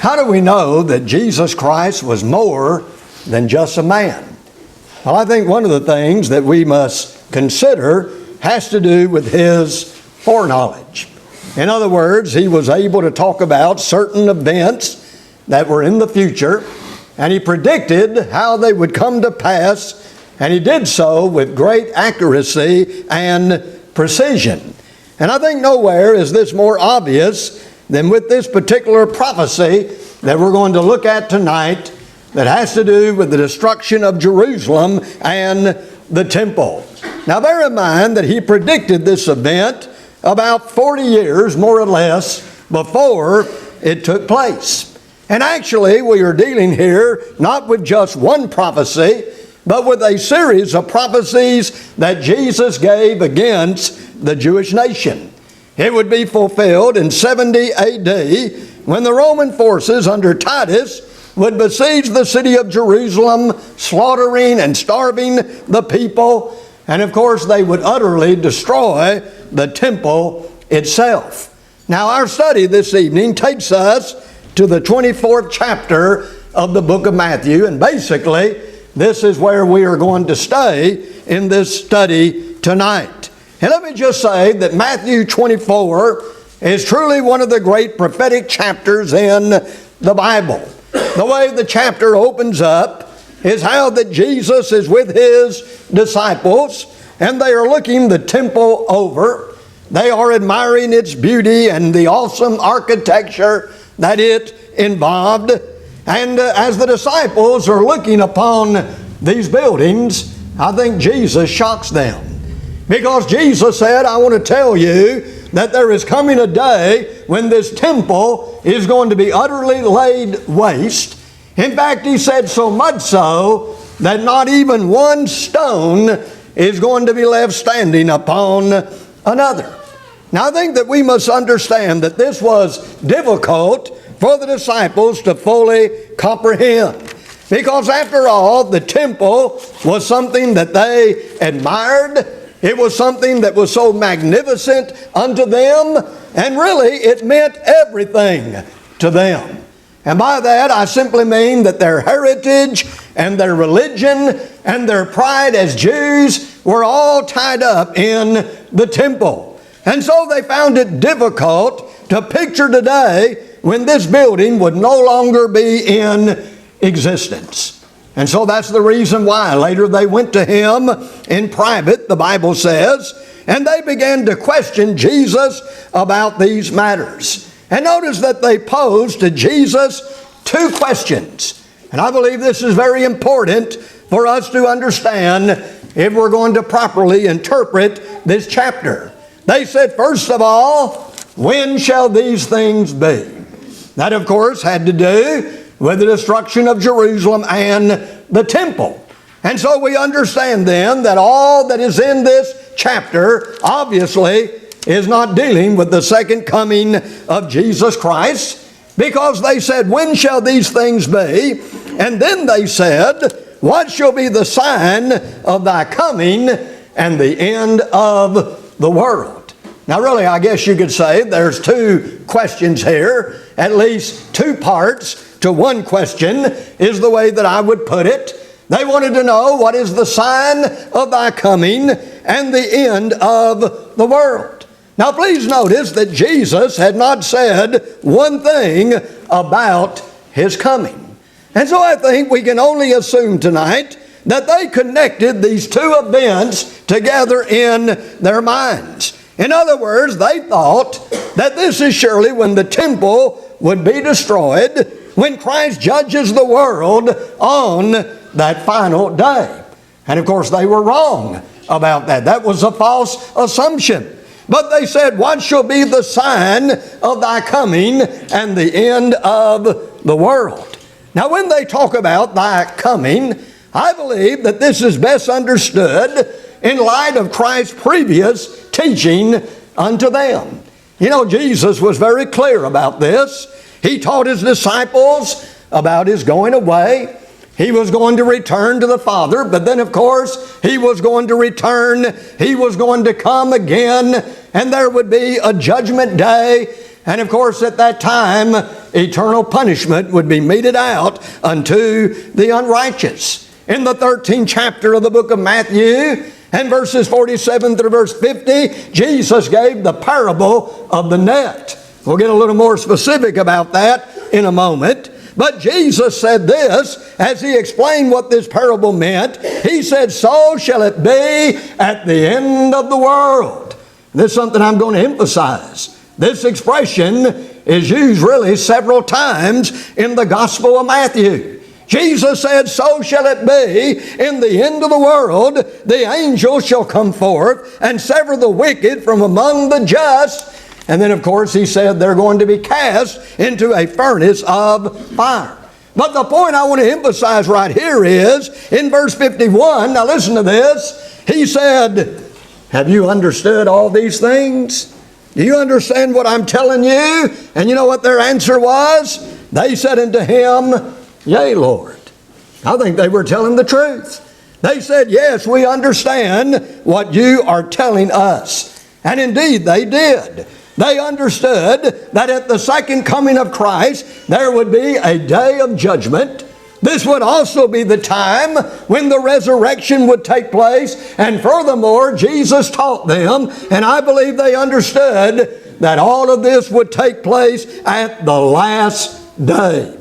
How do we know that Jesus Christ was more than just a man? Well, I think one of the things that we must consider has to do with his foreknowledge. In other words, he was able to talk about certain events that were in the future, and he predicted how they would come to pass, and he did so with great accuracy and precision. And I think nowhere is this more obvious than with this particular prophecy that we're going to look at tonight that has to do with the destruction of Jerusalem and the temple. Now bear in mind that he predicted this event about 40 years, more or less, before it took place. And actually, we are dealing here not with just one prophecy, but with a series of prophecies that Jesus gave against the Jewish nation. It would be fulfilled in 70 AD when the Roman forces under Titus would besiege the city of Jerusalem, slaughtering and starving the people. And of course, they would utterly destroy the temple itself. Now, our study this evening takes us to the 24th chapter of the book of Matthew. And basically, this is where we are going to stay in this study tonight. And let me just say that Matthew 24 is truly one of the great prophetic chapters in the Bible. The way the chapter opens up is how that Jesus is with his disciples, and they are looking the temple over. They are admiring its beauty and the awesome architecture that it involved. And as the disciples are looking upon these buildings, I think Jesus shocks them. Because Jesus said, I want to tell you that there is coming a day when this temple is going to be utterly laid waste. In fact, he said so much so that not even one stone is going to be left standing upon another. Now, I think that we must understand that this was difficult for the disciples to fully comprehend. Because after all, the temple was something that they admired. It was something that was so magnificent unto them, and really it meant everything to them. And by that I simply mean that their heritage and their religion and their pride as Jews were all tied up in the temple. And so they found it difficult to picture today when this building would no longer be in existence. And so that's the reason why later they went to him in private, the Bible says, and they began to question Jesus about these matters. And notice that they posed to Jesus two questions. And I believe this is very important for us to understand if we're going to properly interpret this chapter. They said, first of all, when shall these things be? That, of course, had to do with the destruction of Jerusalem and the temple. And so we understand then that all that is in this chapter obviously is not dealing with the second coming of Jesus Christ, because they said, when shall these things be? And then they said, what shall be the sign of thy coming and the end of the world? Now really, I guess you could say there's two questions here, at least two parts to one question is the way that I would put it. They wanted to know, what is the sign of thy coming and the end of the world? Now please notice that Jesus had not said one thing about his coming. And so I think we can only assume tonight that they connected these two events together in their minds. In other words, they thought that this is surely when the temple would be destroyed, when Christ judges the world on that final day. And of course they were wrong about that. That was a false assumption. But they said, what shall be the sign of thy coming and the end of the world? Now when they talk about thy coming, I believe that this is best understood in light of Christ's previous teaching unto them. You know, Jesus was very clear about this. He taught his disciples about his going away. He was going to return to the Father, but then of course he was going to return. He was going to come again, and there would be a judgment day. And of course, at that time, eternal punishment would be meted out unto the unrighteous. In the 13th chapter of the book of Matthew, and verses 47 through verse 50, Jesus gave the parable of the net. We'll get a little more specific about that in a moment. But Jesus said this, as he explained what this parable meant. He said, so shall it be at the end of the world. This is something I'm going to emphasize. This expression is used really several times in the Gospel of Matthew. Jesus said, so shall it be in the end of the world. The angels shall come forth and sever the wicked from among the just. And then, of course, he said they're going to be cast into a furnace of fire. But the point I want to emphasize right here is in verse 51, now listen to this. He said, have you understood all these things? Do you understand what I'm telling you? And you know what their answer was? They said unto him, yea, Lord. I think they were telling the truth. They said, yes, we understand what you are telling us. And indeed, they did. They understood that at the second coming of Christ, there would be a day of judgment. This would also be the time when the resurrection would take place. And furthermore, Jesus taught them, and I believe they understood, that all of this would take place at the last day.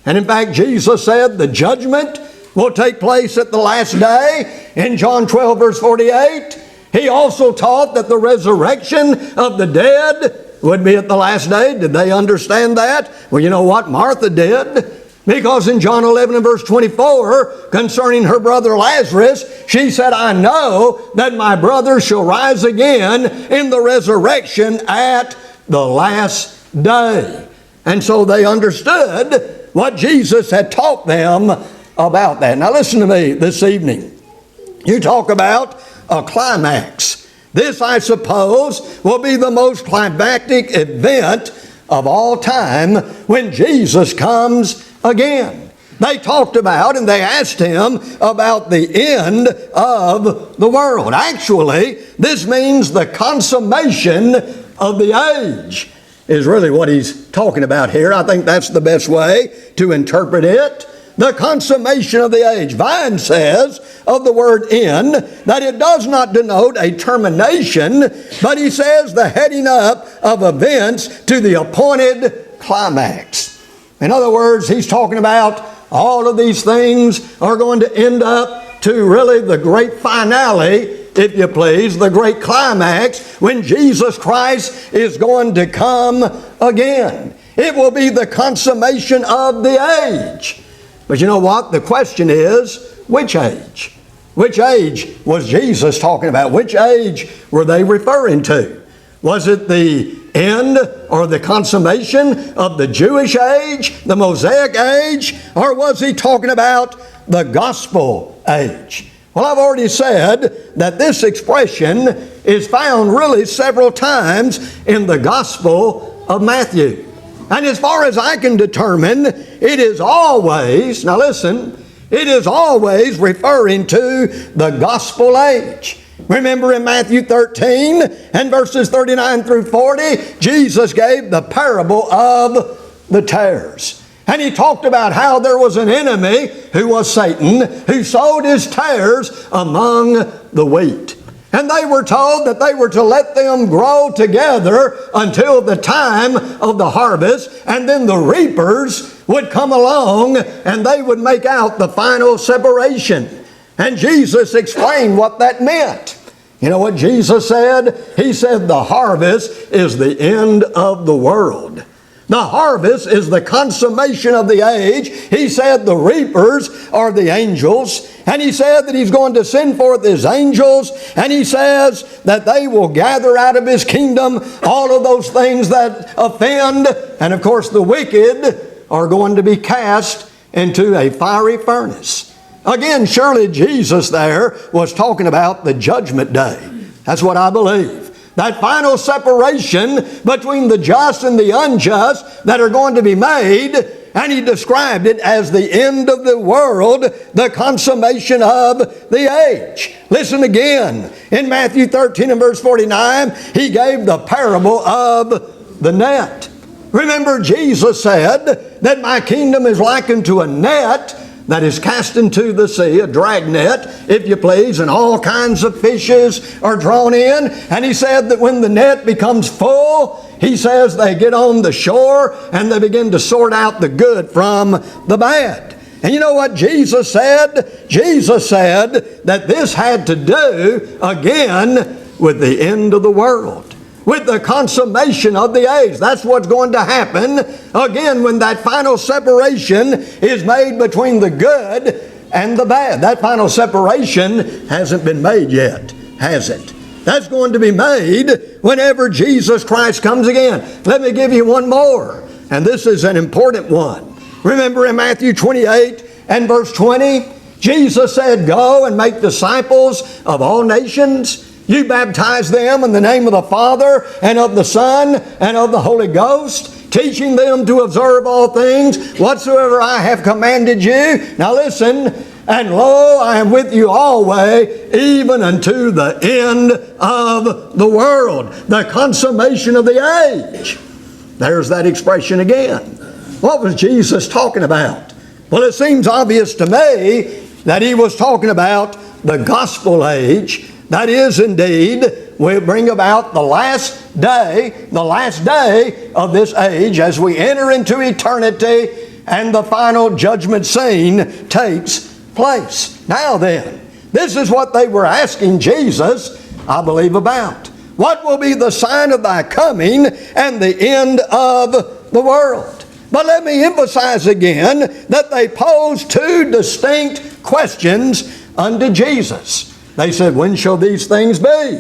And in fact, Jesus said the judgment will take place at the last day. In John 12, verse 48, he also taught that the resurrection of the dead would be at the last day. Did they understand that? Well, you know what? Martha did. Because in John 11 and verse 24, concerning her brother Lazarus, she said, I know that my brother shall rise again in the resurrection at the last day. And so they understood what Jesus had taught them about that. Now listen to me this evening. You talk about a climax. This, I suppose, will be the most climactic event of all time when Jesus comes again. They talked about and they asked him about the end of the world. Actually, this means the consummation of the age is really what he's talking about here. I think that's the best way to interpret it. The consummation of the age. Vine says of the word end that it does not denote a termination, but he says the heading up of events to the appointed climax. In other words, he's talking about all of these things are going to end up to really the great finale, if you please, the great climax when Jesus Christ is going to come again. It will be the consummation of the age. But you know what? The question is, which age? Which age was Jesus talking about? Which age were they referring to? Was it the end or the consummation of the Jewish age, the Mosaic age, or was he talking about the gospel age? Well, I've already said that this expression is found really several times in the Gospel of Matthew. And as far as I can determine, it is always, now listen, it is always referring to the gospel age. Remember in Matthew 13 and verses 39 through 40, Jesus gave the parable of the tares. And he talked about how there was an enemy who was Satan, who sowed his tares among the wheat. And they were told that they were to let them grow together until the time of the harvest. And then the reapers would come along and they would make out the final separation. And Jesus explained what that meant. You know what Jesus said? He said the harvest is the end of the world. The harvest is the consummation of the age. He said the reapers are the angels. And he said that he's going to send forth his angels. And he says that they will gather out of his kingdom all of those things that offend. And of course the wicked are going to be cast into a fiery furnace. Again, surely Jesus there was talking about the judgment day. That's what I believe. That final separation between the just and the unjust that are going to be made. And he described it as the end of the world, the consummation of the age. Listen again. In Matthew 13 and verse 49, he gave the parable of the net. Remember, Jesus said that my kingdom is likened to a net that is cast into the sea, a drag net, if you please, and all kinds of fishes are drawn in. And he said that when the net becomes full, he says they get on the shore and they begin to sort out the good from the bad. And you know what Jesus said? Jesus said that this had to do, again, with the end of the world, with the consummation of the age. That's what's going to happen, again, when that final separation is made between the good and the bad. That final separation hasn't been made yet, has it? That's going to be made whenever Jesus Christ comes again. Let me give you one more, and this is an important one. Remember in Matthew 28 and verse 20, Jesus said, "Go and make disciples of all nations. You baptize them in the name of the Father and of the Son and of the Holy Ghost, teaching them to observe all things whatsoever I have commanded you." Now listen, "And lo, I am with you always, even unto the end of the world," the consummation of the age. There's that expression again. What was Jesus talking about? Well, it seems obvious to me that he was talking about the gospel age. That is, indeed, will bring about the last day of this age as we enter into eternity and the final judgment scene takes place. Now then, this is what they were asking Jesus, I believe, about. What will be the sign of thy coming and the end of the world? But let me emphasize again that they posed two distinct questions unto Jesus. They said, "When shall these things be?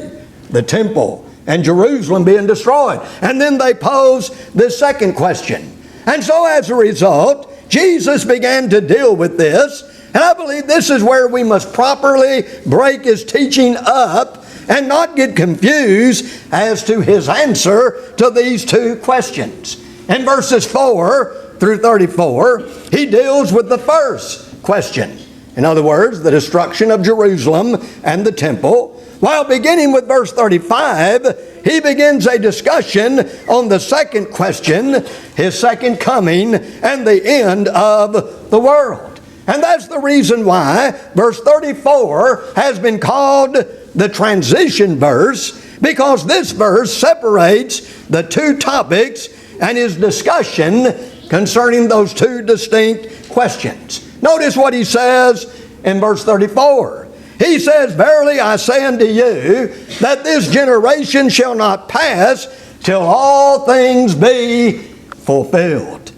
The temple and Jerusalem being destroyed." And then they posed this second question. And so as a result, Jesus began to deal with this. And I believe this is where we must properly break his teaching up and not get confused as to his answer to these two questions. In verses 4 through 34, he deals with the first question. In other words, the destruction of Jerusalem and the temple. While beginning with verse 35, he begins a discussion on the second question, his second coming and the end of the world. And that's the reason why verse 34 has been called the transition verse, because this verse separates the two topics and his discussion concerning those two distinct questions. Notice what he says in verse 34. He says, "Verily I say unto you, that this generation shall not pass till all things be fulfilled."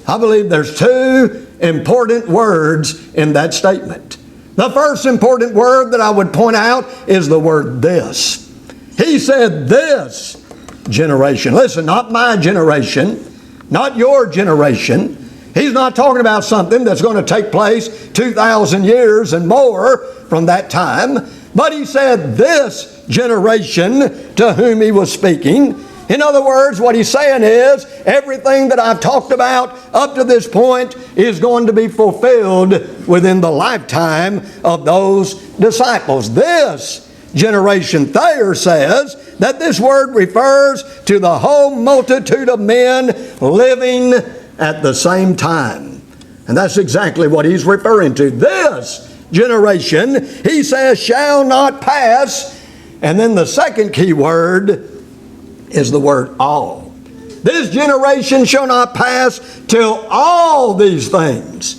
I believe there's two important words in that statement. The first important word that I would point out is the word "this." He said, "This generation." Listen, not my generation, not your generation. He's not talking about something that's going to take place 2,000 years and more from that time. But he said this generation to whom he was speaking. In other words, what he's saying is everything that I've talked about up to this point is going to be fulfilled within the lifetime of those disciples. This generation. Thayer says that this word refers to the whole multitude of men living at the same time. And that's exactly what he's referring to. This generation, he says, shall not pass. And then the second key word is the word all. This generation shall not pass till all these things.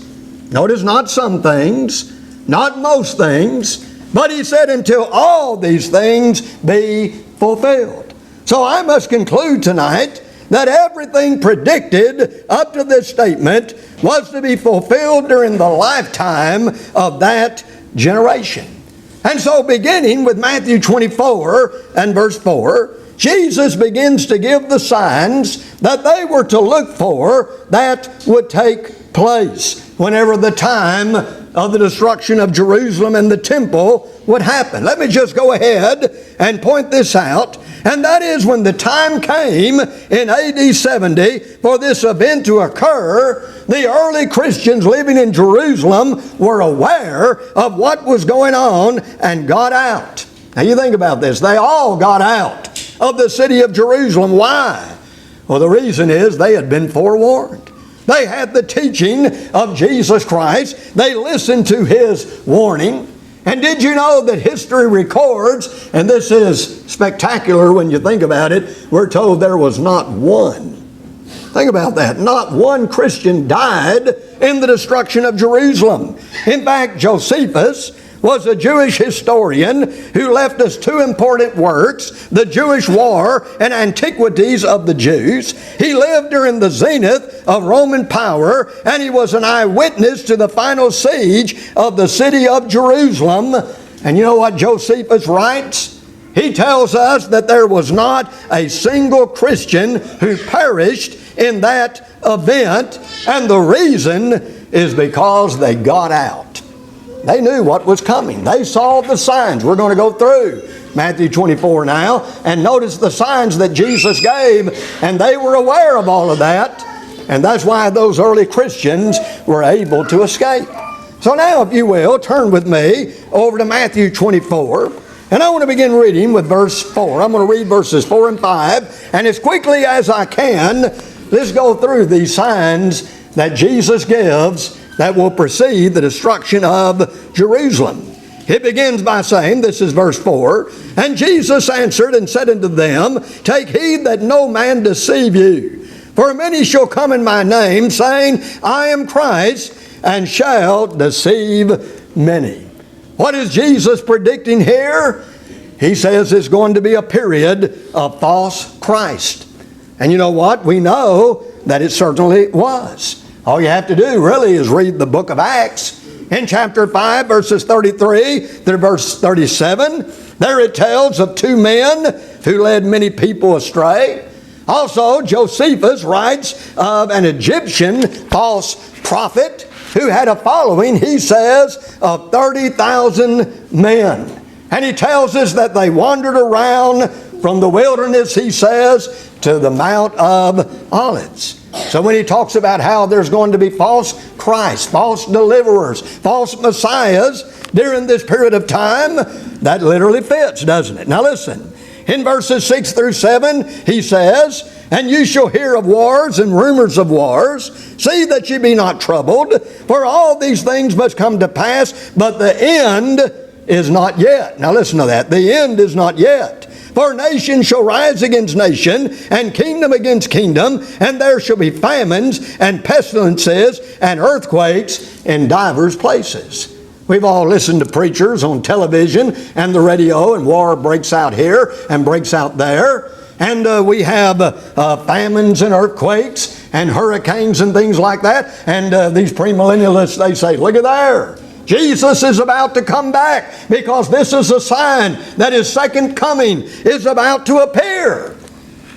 Notice, not some things, not most things, but he said until all these things be fulfilled. So I must conclude tonight that everything predicted up to this statement was to be fulfilled during the lifetime of that generation. And so beginning with Matthew 24 and verse 4, Jesus begins to give the signs that they were to look for that would take place whenever the time of the destruction of Jerusalem and the temple would happen. Let me just go ahead and point this out. And that is when the time came in AD 70 for this event to occur, the early Christians living in Jerusalem were aware of what was going on and got out. Now you think about this. They all got out of the city of Jerusalem. Why? Well, the reason is they had been forewarned. They had the teaching of Jesus Christ. They listened to His warning. And did you know that history records, and this is spectacular when you think about it, we're told there was not one. Think about that. Not one Christian died in the destruction of Jerusalem. In fact, Josephus was a Jewish historian who left us two important works, The Jewish War and Antiquities of the Jews. He lived during the zenith of Roman power, and he was an eyewitness to the final siege of the city of Jerusalem. And you know what Josephus writes? He tells us that there was not a single Christian who perished in that event, and the reason is because they got out. They knew what was coming. They saw the signs. We're going to go through Matthew 24 now and notice the signs that Jesus gave, and they were aware of all of that, and that's why those early Christians were able to escape. So now, if you will, turn with me over to Matthew 24, and I want to begin reading with verse 4. I'm going to read verses 4 and 5, and as quickly as I can, let's go through these signs that Jesus gives that will precede the destruction of Jerusalem. It begins by saying, this is verse 4, "And Jesus answered and said unto them, Take heed that no man deceive you. For many shall come in my name, saying, I am Christ, and shall deceive many." What is Jesus predicting here? He says it's going to be a period of false Christ. And you know what? We know that it certainly was. All you have to do really is read the book of Acts. In chapter 5, verses 33 through verse 37, there it tells of two men who led many people astray. Also, Josephus writes of an Egyptian false prophet who had a following, he says, of 30,000 men. And he tells us that they wandered around from the wilderness, he says, to the Mount of Olives. So when he talks about how there's going to be false Christ, false deliverers, false messiahs during this period of time, that literally fits, doesn't it? Now listen, in verses 6 through 7, he says, "And you shall hear of wars and rumors of wars. See that ye be not troubled, for all these things must come to pass, but the end is not yet." Now listen to that. The end is not yet. "For nation shall rise against nation, and kingdom against kingdom, and there shall be famines, and pestilences, and earthquakes in divers places." We've all listened to preachers on television and the radio, and war breaks out here and breaks out there. And we have famines and earthquakes and hurricanes and things like that. And these premillennialists, they say, look at there. Jesus is about to come back because this is a sign that His second coming is about to appear.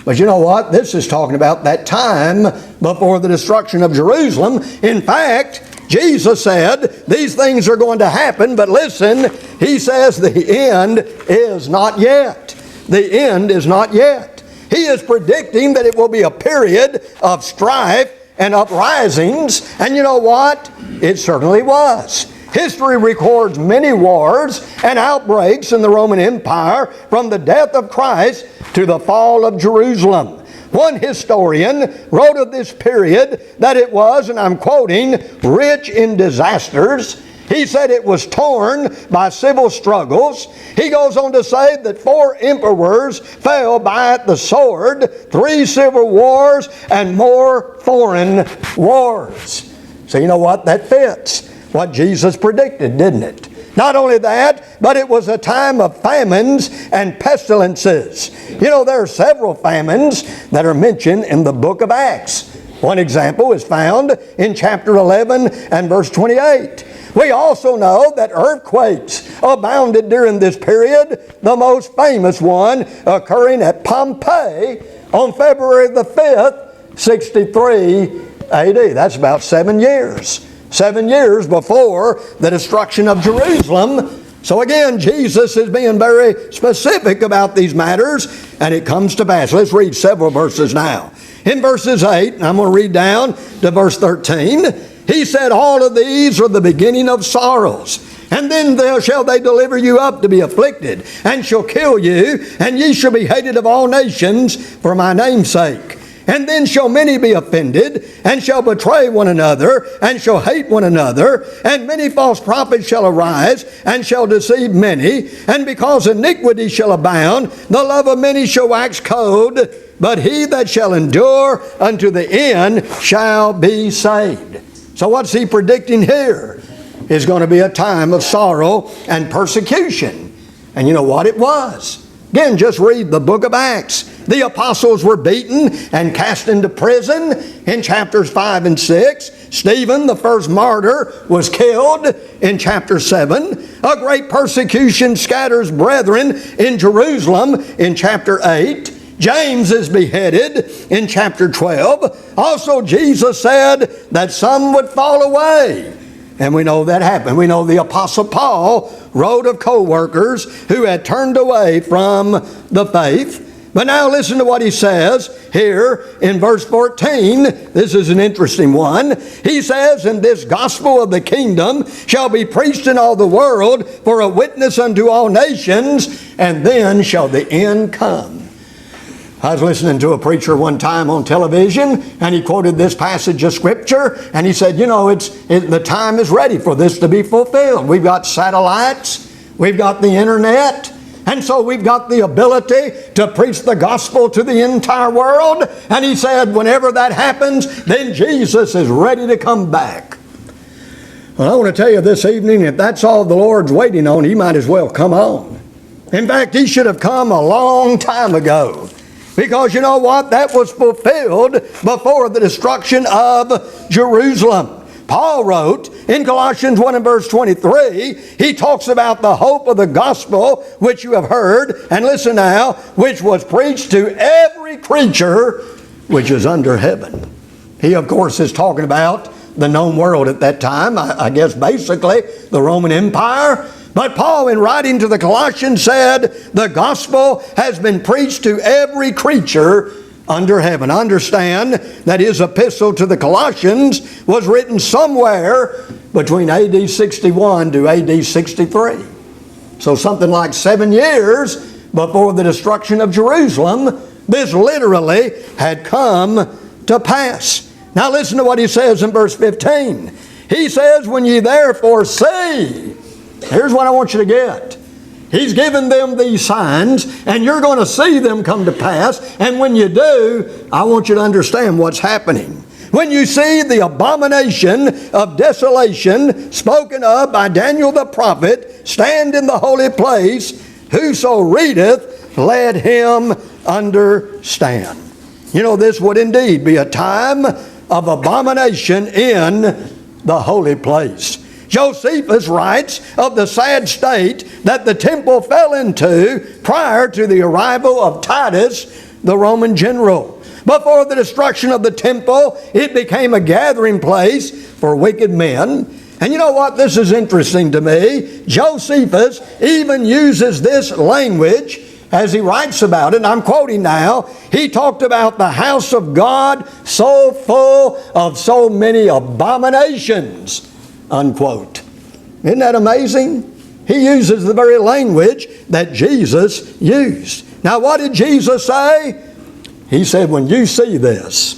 But you know what? This is talking about that time before the destruction of Jerusalem. In fact, Jesus said these things are going to happen, but listen, He says the end is not yet. The end is not yet. He is predicting that it will be a period of strife and uprisings, and you know what? It certainly was. History records many wars and outbreaks in the Roman Empire from the death of Christ to the fall of Jerusalem. One historian wrote of this period that it was, and I'm quoting, "rich in disasters." He said it was torn by civil struggles. He goes on to say that 4 emperors fell by the sword, 3 civil wars, and more foreign wars. So you know what? That fits what Jesus predicted, didn't it? Not only that, but it was a time of famines and pestilences. You know, there are several famines that are mentioned in the book of Acts. One example is found in chapter 11 and verse 28. We also know that earthquakes abounded during this period, the most famous one occurring at Pompeii on February the 5th, 63 AD. That's about 7 years. 7 years before the destruction of Jerusalem. So again, Jesus is being very specific about these matters, and it comes to pass. Let's read several verses now. In verses 8, and I'm going to read down to verse 13, He said, "All of these are the beginning of sorrows. And then shall they deliver you up to be afflicted, and shall kill you, and ye shall be hated of all nations for my name's sake. And then shall many be offended, and shall betray one another, and shall hate one another. And many false prophets shall arise, and shall deceive many. And because iniquity shall abound, the love of many shall wax cold. But he that shall endure unto the end shall be saved. So what's he predicting here? Is going to be a time of sorrow and persecution. And you know what it was? Again, just read the book of Acts. The apostles were beaten and cast into prison in chapters 5 and 6. Stephen, the first martyr, was killed in chapter 7. A great persecution scatters brethren in Jerusalem in chapter 8. James is beheaded in chapter 12. Also, Jesus said that some would fall away. And we know that happened. We know the Apostle Paul wrote of co-workers who had turned away from the faith. But now listen to what he says here in verse 14. This is an interesting one. He says, "And this gospel of the kingdom shall be preached in all the world for a witness unto all nations, and then shall the end come." I was listening to a preacher one time on television, and he quoted this passage of Scripture, and he said, you know, the time is ready for this to be fulfilled. We've got satellites, we've got the internet, and so we've got the ability to preach the gospel to the entire world. And he said, whenever that happens, then Jesus is ready to come back. Well, I want to tell you this evening, if that's all the Lord's waiting on, He might as well come on. In fact, He should have come a long time ago. Because you know what? That was fulfilled before the destruction of Jerusalem. Paul wrote in Colossians 1 and verse 23, he talks about the hope of the gospel which you have heard, and listen now, which was preached to every creature which is under heaven. He, of course, is talking about the known world at that time, I guess basically the Roman Empire. But Paul, in writing to the Colossians, said, the gospel has been preached to every creature under heaven. Understand that his epistle to the Colossians was written somewhere between AD 61 to AD 63. So something like 7 years before the destruction of Jerusalem, this literally had come to pass. Now listen to what he says in verse 15. He says, when ye therefore see, here's what I want you to get. He's given them these signs, and you're going to see them come to pass. And when you do, I want you to understand what's happening. When you see the abomination of desolation spoken of by Daniel the prophet stand in the holy place, whoso readeth, let him understand. You know, this would indeed be a time of abomination in the holy place. Josephus writes of the sad state that the temple fell into prior to the arrival of Titus, the Roman general. Before the destruction of the temple, it became a gathering place for wicked men. And you know what? This is interesting to me. Josephus even uses this language as he writes about it, and I'm quoting now. He talked about the house of God so full of so many abominations, unquote. Isn't that amazing? He uses the very language that Jesus used. Now what did Jesus say? He said, when you see this,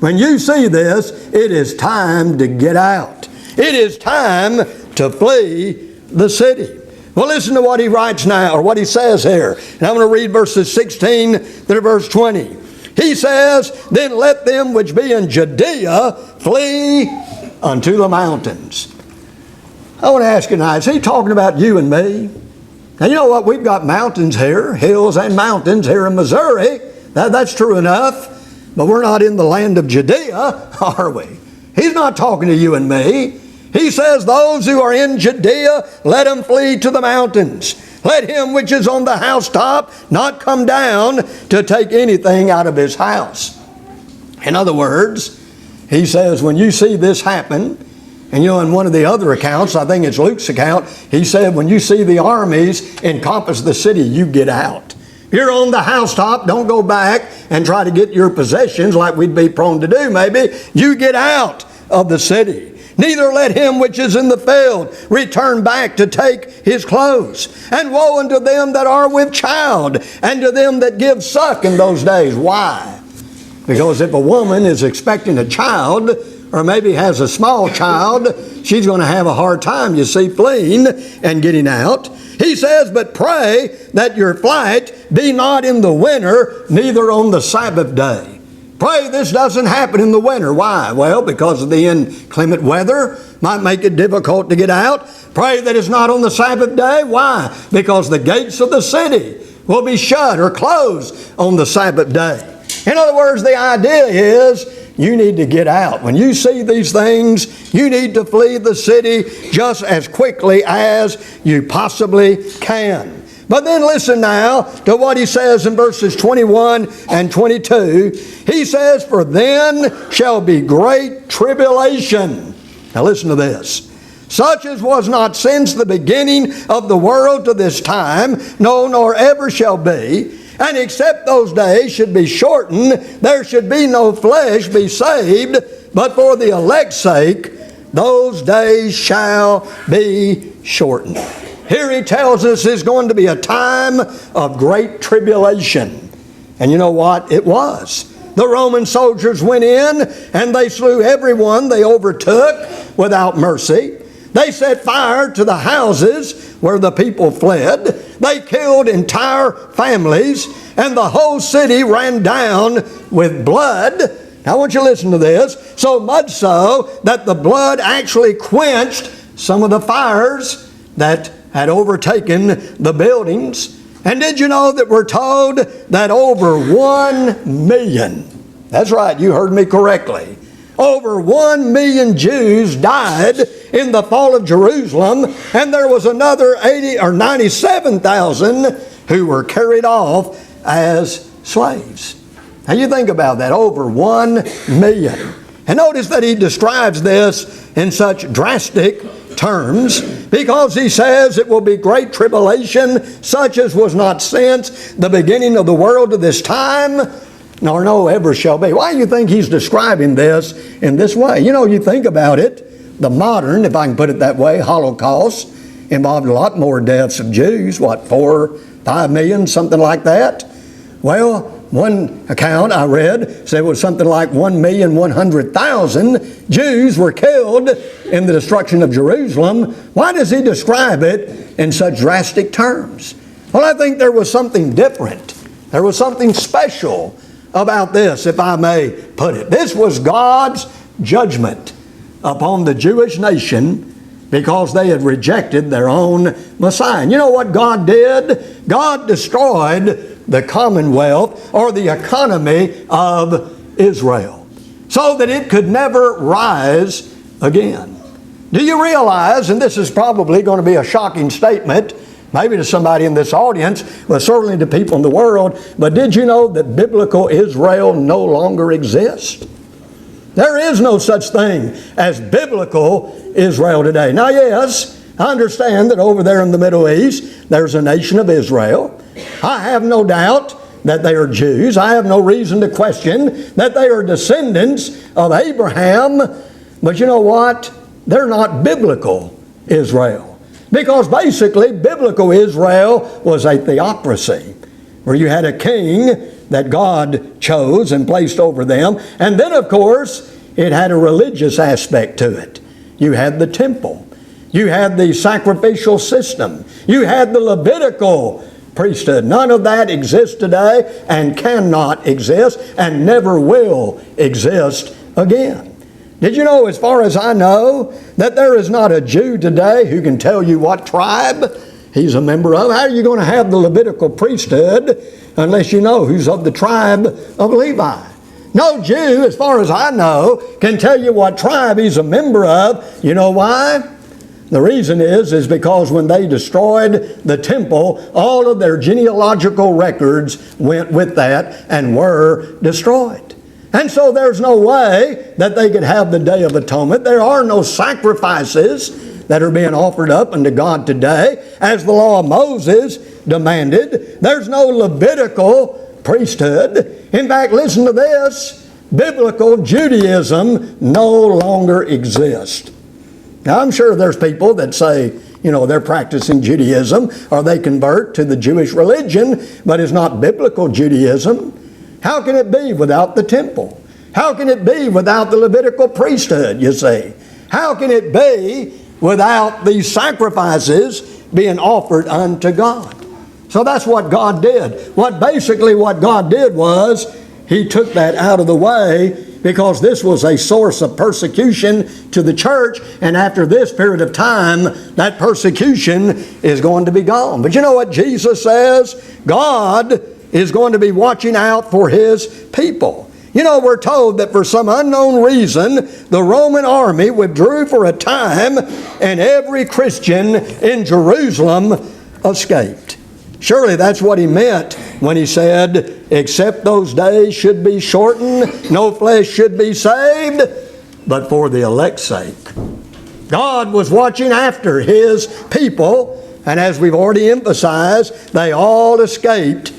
it is time to get out. It is time to flee the city. Well, listen to what he writes now, or what he says here. And I'm going to read verses 16 through verse 20. He says, then let them which be in Judea flee unto the mountains. I want to ask you now, is he talking about you and me? Now, you know what? We've got mountains here, hills and mountains here in Missouri. That's true enough. But we're not in the land of Judea, are we? He's not talking to you and me. He says, those who are in Judea, let them flee to the mountains. Let him which is on the housetop not come down to take anything out of his house. In other words, he says, when you see this happen, and you know, in one of the other accounts, I think it's Luke's account, he said, when you see the armies encompass the city, you get out. If you're on the housetop, don't go back and try to get your possessions like we'd be prone to do maybe. You get out of the city. Neither let him which is in the field return back to take his clothes. And woe unto them that are with child, and to them that give suck in those days. Why? Because if a woman is expecting a child, or maybe has a small child, she's going to have a hard time, you see, fleeing and getting out. He says, but pray that your flight be not in the winter, neither on the Sabbath day. Pray this doesn't happen in the winter. Why? Well, because of the inclement weather might make it difficult to get out. Pray that it's not on the Sabbath day. Why? Because the gates of the city will be shut or closed on the Sabbath day. In other words, the idea is you need to get out. When you see these things, you need to flee the city just as quickly as you possibly can. But then listen now to what he says in verses 21 and 22. He says, for then shall be great tribulation. Now listen to this. Such as was not since the beginning of the world to this time, no, nor ever shall be. And except those days should be shortened, there should be no flesh be saved, but for the elect's sake, those days shall be shortened. Here he tells us there's going to be a time of great tribulation. And you know what? It was. The Roman soldiers went in and they slew everyone they overtook without mercy. They set fire to the houses where the people fled. They killed entire families, and the whole city ran down with blood. Now I want you to listen to this. So much so that the blood actually quenched some of the fires that had overtaken the buildings. And did you know that we're told that over 1 million, that's right, you heard me correctly, over 1 million Jews died in the fall of Jerusalem, and there was another 80 or 97,000 who were carried off as slaves. Now you think about that, over 1 million. And notice that he describes this in such drastic terms, because he says it will be great tribulation, such as was not since the beginning of the world to this time, nor no ever shall be. Why do you think he's describing this in this way? You know, you think about it, the modern, if I can put it that way, Holocaust involved a lot more deaths of Jews, 4, 5 million, something like that. Well, one account I read said it was something like 1,100,000 Jews were killed in the destruction of Jerusalem. Why does he describe it in such drastic terms? Well, I think there was something different. There was something special about this, if I may put it. This was God's judgment upon the Jewish nation because they had rejected their own Messiah. And you know what God did? God destroyed the commonwealth or the economy of Israel so that it could never rise again. Do you realize, and this is probably going to be a shocking statement, maybe to somebody in this audience, but certainly to people in the world, but did you know that biblical Israel no longer exists? There is no such thing as biblical Israel today. Now, yes, I understand that over there in the Middle East, there's a nation of Israel. I have no doubt that they are Jews. I have no reason to question that they are descendants of Abraham. But you know what? They're not biblical Israel. Because basically, biblical Israel was a theocracy, where you had a king that God chose and placed over them. And then, of course, it had a religious aspect to it. You had the temple. You had the sacrificial system. You had the Levitical priesthood. None of that exists today and cannot exist and never will exist again. Did you know, as far as I know, that there is not a Jew today who can tell you what tribe he's a member of? How are you going to have the Levitical priesthood unless you know who's of the tribe of Levi? No Jew, as far as I know, can tell you what tribe he's a member of. You know why? The reason is because when they destroyed the temple, all of their genealogical records went with that and were destroyed. And so there's no way that they could have the Day of Atonement. There are no sacrifices that are being offered up unto God today, as the law of Moses demanded. There's no Levitical priesthood. In fact, listen to this. Biblical Judaism no longer exists. Now, I'm sure there's people that say, you know, they're practicing Judaism or they convert to the Jewish religion, but it's not biblical Judaism. How can it be without the temple? How can it be without the Levitical priesthood, you see? How can it be without these sacrifices being offered unto God? So that's what God did. What God did was He took that out of the way, because this was a source of persecution to the church, and after this period of time, that persecution is going to be gone. But you know what Jesus says? God is going to be watching out for His people. You know, we're told that for some unknown reason, the Roman army withdrew for a time, and every Christian in Jerusalem escaped. Surely that's what He meant when He said, except those days should be shortened, no flesh should be saved, but for the elect's sake. God was watching after His people, and as we've already emphasized, they all escaped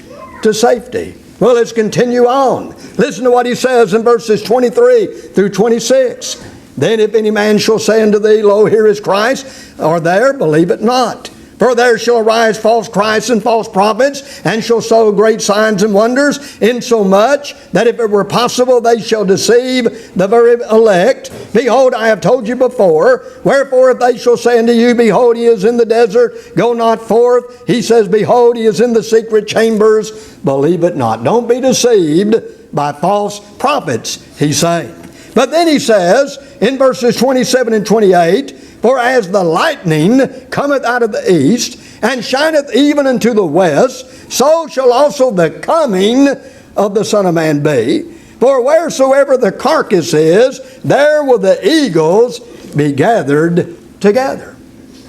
to safety. Well, let's continue on. Listen to what He says in verses 23 through 26. Then if any man shall say unto thee, Lo, here is Christ, or there, believe it not. For there shall arise false Christs and false prophets, and shall show great signs and wonders, insomuch that if it were possible they shall deceive the very elect. Behold, I have told you before. Wherefore, if they shall say unto you, Behold, He is in the desert, go not forth. He says, Behold, He is in the secret chambers, believe it not. Don't be deceived by false prophets, He's saying. But then He says in verses 27 and 28, For as the lightning cometh out of the east, and shineth even unto the west, so shall also the coming of the Son of Man be. For wheresoever the carcass is, there will the eagles be gathered together.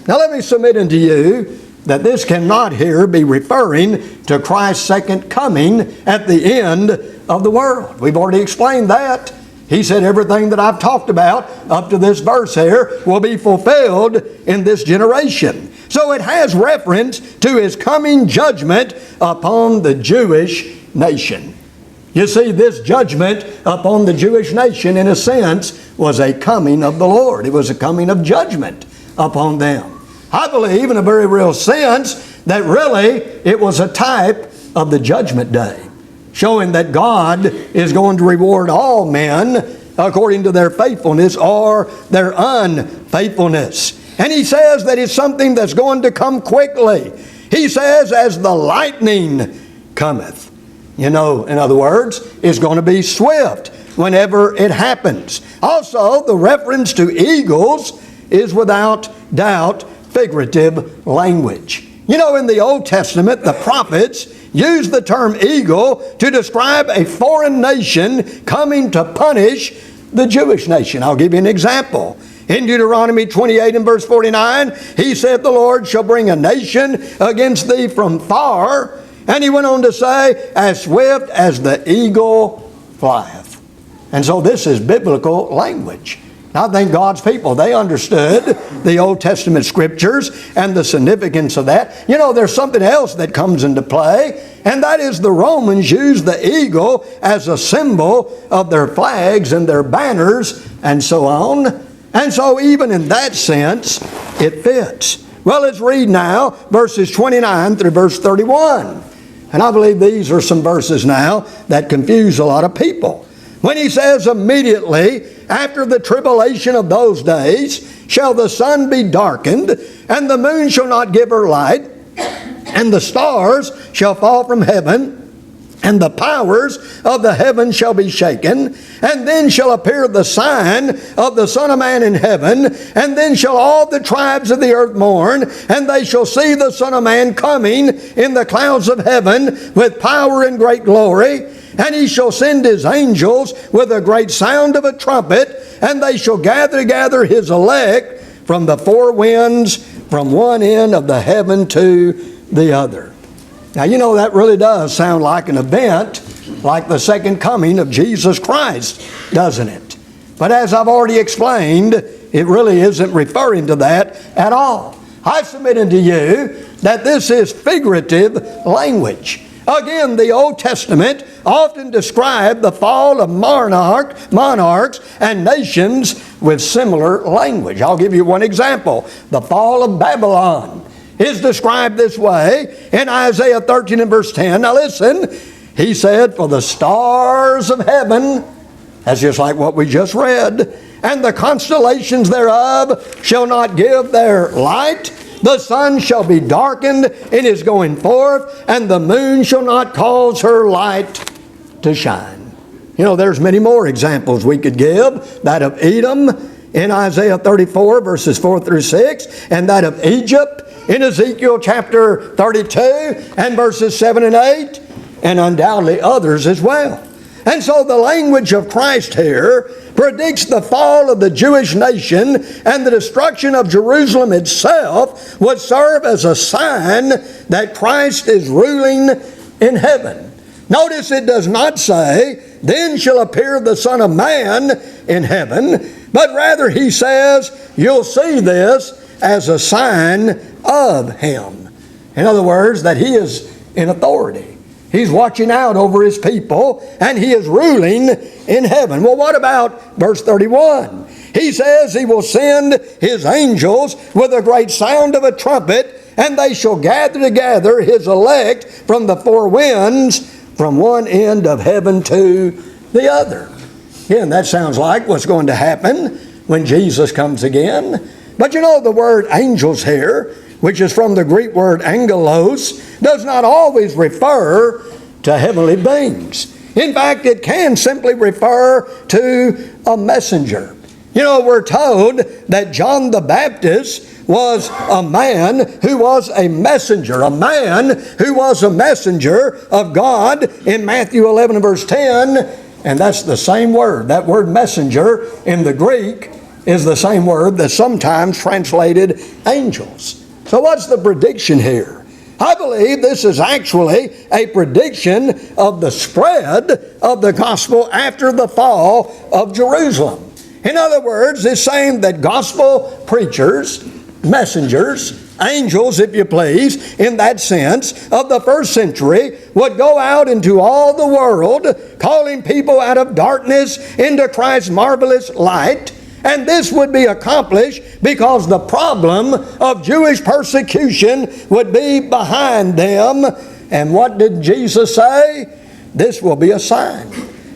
Now let me submit unto you that this cannot here be referring to Christ's second coming at the end of the world. We've already explained that. He said everything that I've talked about up to this verse here will be fulfilled in this generation. So it has reference to His coming judgment upon the Jewish nation. You see, this judgment upon the Jewish nation, in a sense, was a coming of the Lord. It was a coming of judgment upon them. I believe, in a very real sense, that really it was a type of the judgment day, showing that God is going to reward all men according to their faithfulness or their unfaithfulness. And He says that it's something that's going to come quickly. He says, as the lightning cometh. You know, in other words, it's going to be swift whenever it happens. Also, the reference to eagles is without doubt figurative language. You know, in the Old Testament, the prophets used the term eagle to describe a foreign nation coming to punish the Jewish nation. I'll give you an example. In Deuteronomy 28 and verse 49, He said, The Lord shall bring a nation against thee from far. And He went on to say, as swift as the eagle flieth. And so this is biblical language. I think God's people, they understood the Old Testament Scriptures and the significance of that. You know, there's something else that comes into play, and that is the Romans used the eagle as a symbol of their flags and their banners and so on. And so even in that sense, it fits. Well, let's read now verses 29 through verse 31. And I believe these are some verses now that confuse a lot of people. When He says, immediately after the tribulation of those days shall the sun be darkened, and the moon shall not give her light, and the stars shall fall from heaven, and the powers of the heaven shall be shaken. And then shall appear the sign of the Son of Man in heaven. And then shall all the tribes of the earth mourn, and they shall see the Son of Man coming in the clouds of heaven with power and great glory. And He shall send His angels with a great sound of a trumpet, and they shall gather His elect from the four winds, from one end of the heaven to the other. Now, you know, that really does sound like an event, like the second coming of Jesus Christ, doesn't it? But as I've already explained, it really isn't referring to that at all. I submit unto you that this is figurative language. Again, the Old Testament often described the fall of monarchs and nations with similar language. I'll give you one example. The fall of Babylon is described this way in Isaiah 13 and verse 10. Now listen, He said, for the stars of heaven, that's just like what we just read, and the constellations thereof shall not give their light. The sun shall be darkened in his going forth, and the moon shall not cause her light to shine. You know, there's many more examples we could give. That of Edom in Isaiah 34, verses 4 through 6, and that of Egypt in Ezekiel chapter 32, and verses 7 and 8, and undoubtedly others as well. And so the language of Christ here predicts the fall of the Jewish nation, and the destruction of Jerusalem itself would serve as a sign that Christ is ruling in heaven. Notice it does not say, then shall appear the Son of Man in heaven, but rather he says, you'll see this as a sign of him. In other words, that he is in authority. He's watching out over his people, and he is ruling in heaven. Well, what about verse 31? He says he will send his angels with a great sound of a trumpet, and they shall gather together his elect from the four winds, from one end of heaven to the other. Again, that sounds like what's going to happen when Jesus comes again. But you know, the word angels here, which is from the Greek word angelos, does not always refer to heavenly beings. In fact, it can simply refer to a messenger. You know, we're told that John the Baptist was a man who was a messenger, of God in Matthew 11 and verse 10, and that's the same word. That word messenger in the Greek is the same word that's sometimes translated angels. So what's the prediction here? I believe this is actually a prediction of the spread of the gospel after the fall of Jerusalem. In other words, it's saying that gospel preachers, messengers, angels, if you please, in that sense, of the first century would go out into all the world, calling people out of darkness into Christ's marvelous light. And this would be accomplished because the problem of Jewish persecution would be behind them. And what did Jesus say? This will be a sign.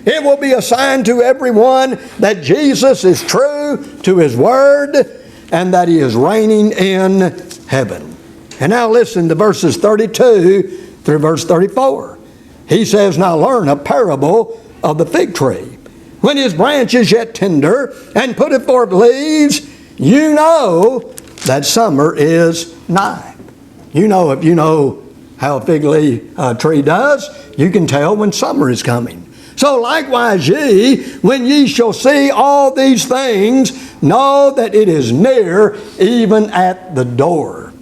It will be a sign to everyone that Jesus is true to his word and that he is reigning in heaven. And now listen to verses 32 through verse 34. He says, now learn a parable of the fig tree. When his branch is yet tender and putteth forth leaves, you know that summer is nigh. You know, if you know how a fig tree does, you can tell when summer is coming. So likewise ye, when ye shall see all these things, know that it is near, even at the door.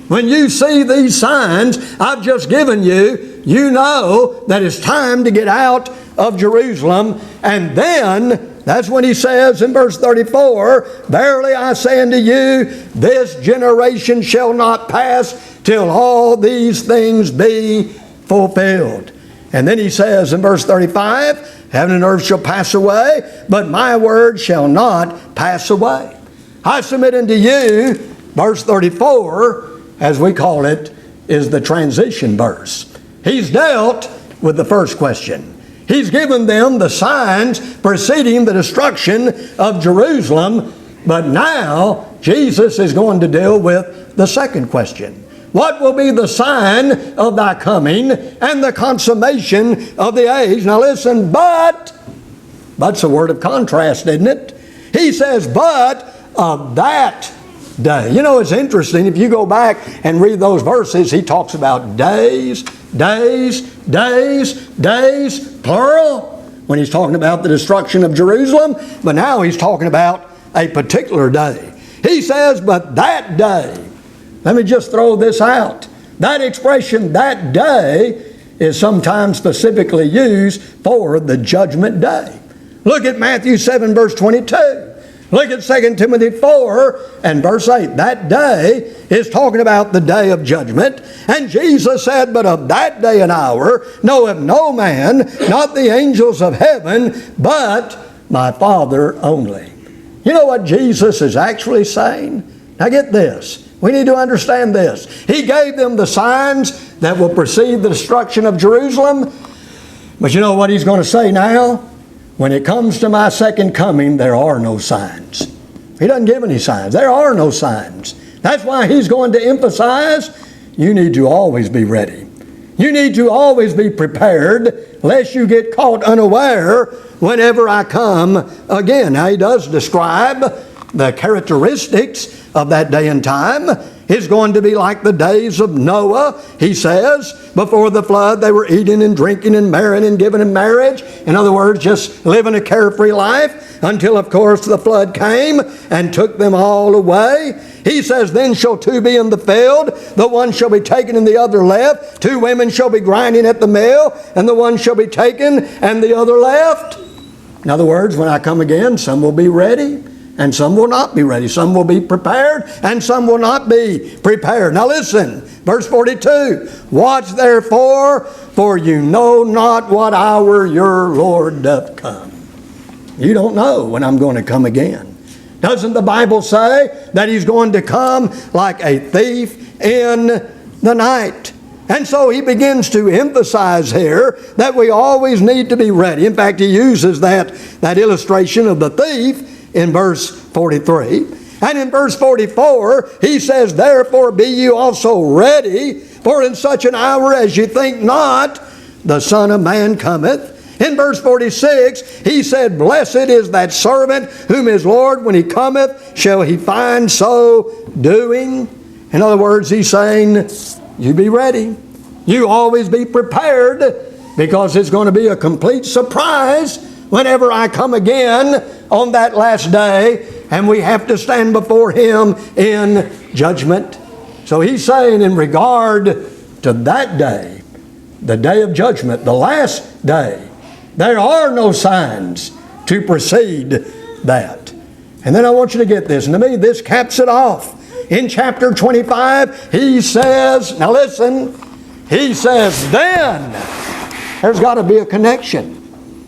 When you see these signs I've just given you, you know that it's time to get out of Jerusalem. And then, that's when he says in verse 34, verily I say unto you, this generation shall not pass till all these things be fulfilled. And then he says in verse 35, heaven and earth shall pass away, but my word shall not pass away. I submit unto you, verse 34, as we call it, is the transition verse. He's dealt with the first question. He's given them the signs preceding the destruction of Jerusalem, but now Jesus is going to deal with the second question. What will be the sign of thy coming and the consummation of the age? Now listen, but's a word of contrast, isn't it? He says, but of that day. You know, it's interesting, if you go back and read those verses, he talks about days, plural, when he's talking about the destruction of Jerusalem, but now he's talking about a particular day. He says, but that day. Let me just throw this out. That expression, that day, is sometimes specifically used for the judgment day. Look at Matthew 7, verse 22. Look at 2 Timothy 4 and verse 8. That day is talking about the day of judgment. And Jesus said, but of that day and hour knoweth no man, not the angels of heaven, but my Father only. You know what Jesus is actually saying? Now get this. We need to understand this. He gave them the signs that will precede the destruction of Jerusalem. But you know what he's going to say now? When it comes to my second coming, there are no signs. He doesn't give any signs. There are no signs. That's why he's going to emphasize, you need to always be ready. You need to always be prepared, lest you get caught unaware whenever I come again. Now, he does describe the characteristics of that day and time. It's going to be like the days of Noah. He says, before the flood, they were eating and drinking and marrying and giving in marriage. In other words, just living a carefree life until, of course, the flood came and took them all away. He says, then shall two be in the field, the one shall be taken and the other left. Two women shall be grinding at the mill, and the one shall be taken and the other left. In other words, when I come again, some will be ready and some will not be ready. Some will be prepared and some will not be prepared. Now listen, verse 42. Watch therefore, for you know not what hour your Lord doth come. You don't know when I'm going to come again. Doesn't the Bible say that he's going to come like a thief in the night? And so he begins to emphasize here that we always need to be ready. In fact, he uses that illustration of the thief in verse 43. And in verse 44, he says, therefore be you also ready, for in such an hour as you think not, the Son of Man cometh. In verse 46, he said, blessed is that servant whom his Lord, when he cometh, shall he find so doing. In other words, he's saying, you be ready. You always be prepared, because it's going to be a complete surprise whenever I come again on that last day, and we have to stand before him in judgment. So he's saying in regard to that day, the day of judgment, the last day, there are no signs to precede that. And then I want you to get this, and to me this caps it off. In chapter 25, he says, now listen, he says, then there's got to be a connection.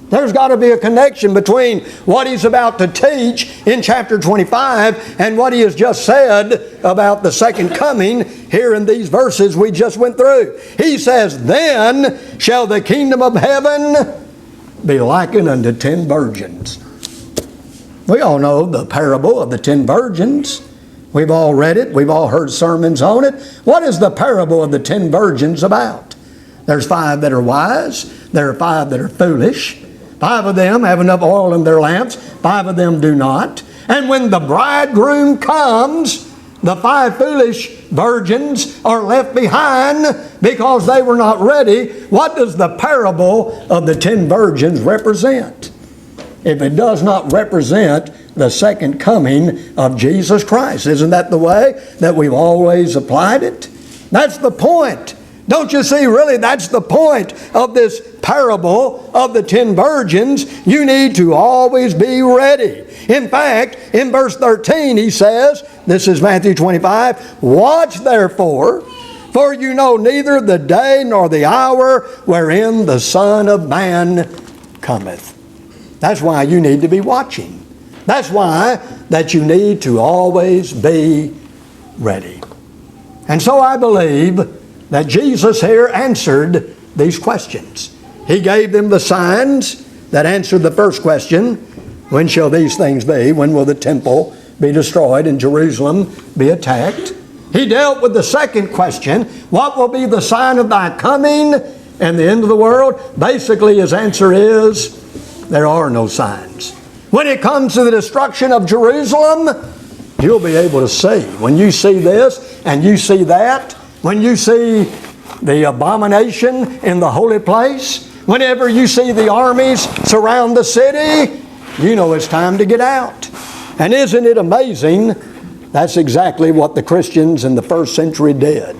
There's got to be a connection between what he's about to teach in chapter 25 and what he has just said about the second coming here in these verses we just went through. He says, then shall the kingdom of heaven be likened unto 10 virgins. We all know the parable of the 10 virgins. We've all read it. We've all heard sermons on it. What is the parable of the 10 virgins about? There's 5 that are wise. There are 5 that are foolish. 5 of them have enough oil in their lamps. 5 of them do not. And when the bridegroom comes, the 5 foolish virgins are left behind because they were not ready. What does the parable of the 10 virgins represent? If it does not represent the second coming of Jesus Christ. Isn't that the way that we've always applied it? That's the point. Don't you see, really, that's the point of this parable of the 10 virgins. You need to always be ready. In fact, in verse 13 he says, this is Matthew 25, watch therefore, for you know neither the day nor the hour wherein the Son of Man cometh. That's why you need to be watching. That's why that you need to always be ready. And so I believe that Jesus here answered these questions. He gave them the signs that answered the first question, when shall these things be? When will the temple be destroyed and Jerusalem be attacked? He dealt with the second question, what will be the sign of thy coming and the end of the world? Basically his answer is, there are no signs. When it comes to the destruction of Jerusalem, you'll be able to see. When you see this and you see that, when you see the abomination in the holy place, whenever you see the armies surround the city, you know it's time to get out. And isn't it amazing? That's exactly what the Christians in the first century did.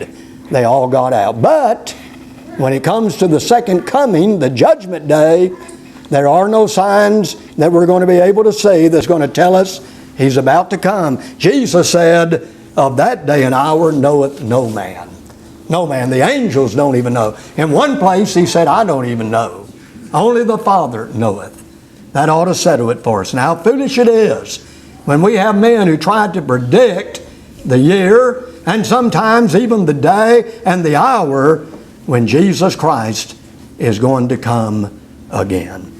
They all got out. But when it comes to the second coming, the judgment day, there are no signs that we're going to be able to see that's going to tell us He's about to come. Jesus said, of that day and hour knoweth no man. No man. The angels don't even know. In one place He said, I don't even know. Only the Father knoweth. That ought to settle it for us. Now, how foolish it is when we have men who try to predict the year and sometimes even the day and the hour when Jesus Christ is going to come again.